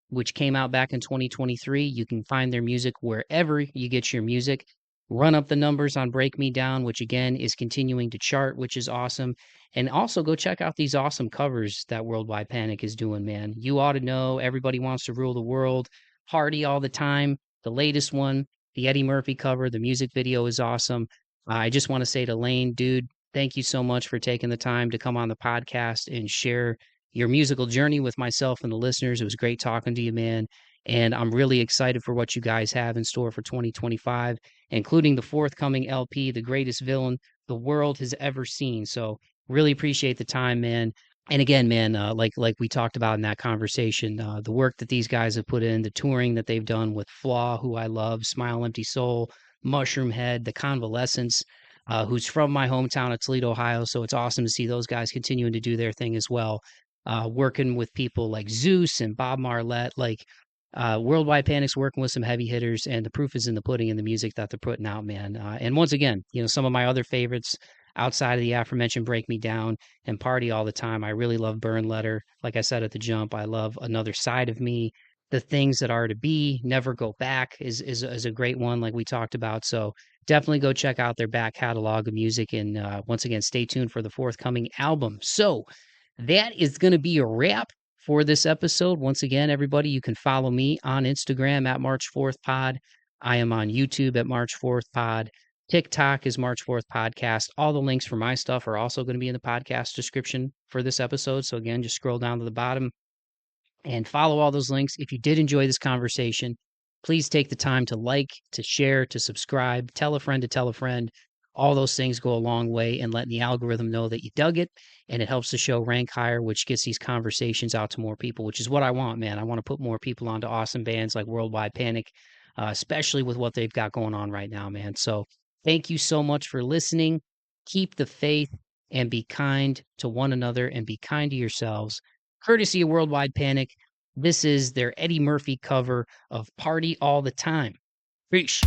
which came out back in 2023. You can find their music wherever you get your music. Run up the numbers on Break Me Down, which again is continuing to chart, which is awesome. And also go check out these awesome covers that Worldwide Panic is doing, man. You ought to know Everybody Wants to Rule the World, Party All the Time, the latest one, the Eddie Murphy cover. The music video is awesome. I just want to say to Lane, dude, thank you so much for taking the time to come on the podcast and share your musical journey with myself and the listeners. It was great talking to you, man. And I'm really excited for what you guys have in store for 2025, including the forthcoming LP, The Greatest Villain the World Has Ever Seen. So really appreciate the time, man. And again, man, like we talked about in that conversation, the work that these guys have put in, the touring that they've done with Flaw, who I love, Smile Empty Soul, Mushroomhead, the Convalescence, who's from my hometown of Toledo, Ohio. So it's awesome to see those guys continuing to do their thing as well. Working with people like Zeuss and Bob Marlette, like Worldwide Panic's working with some heavy hitters, and the proof is in the pudding in the music that they're putting out, man. And once again, some of my other favorites outside of the aforementioned Break Me Down and Party All the Time. I really love Burn Letter. Like I said at the jump, I love Another Side of Me. The Things That Are to Be, Never Go Back is a great one, like we talked about. So definitely go check out their back catalog of music. And once again, stay tuned for the forthcoming album. So that is going to be a wrap for this episode. Once again, everybody, you can follow me on Instagram at March4thPod. I am on YouTube at March4thPod. TikTok is March4th Podcast. All the links for my stuff are also going to be in the podcast description for this episode. So again, just scroll down to the bottom and follow all those links. If you did enjoy this conversation, please take the time to like, to share, to subscribe, tell a friend to tell a friend. All those things go a long way in letting the algorithm know that you dug it, and it helps the show rank higher, which gets these conversations out to more people, which is what I want, man. I want to put more people onto awesome bands like Worldwide Panic, especially with what they've got going on right now, man. So thank you so much for listening. Keep the faith and be kind to one another and be kind to yourselves. Courtesy of Worldwide Panic, this is their Eddie Murphy cover of Party All the Time. Peace.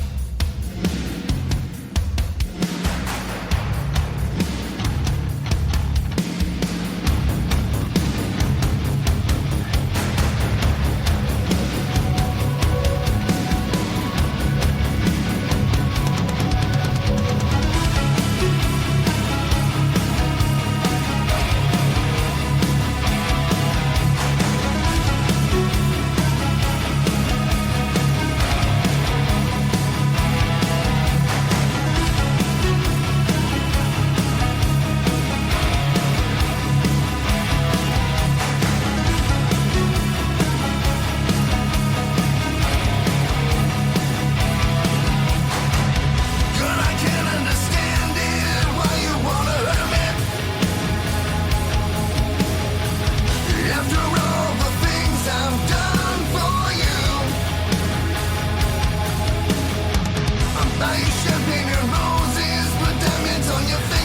Champagne and roses, put diamonds on your face.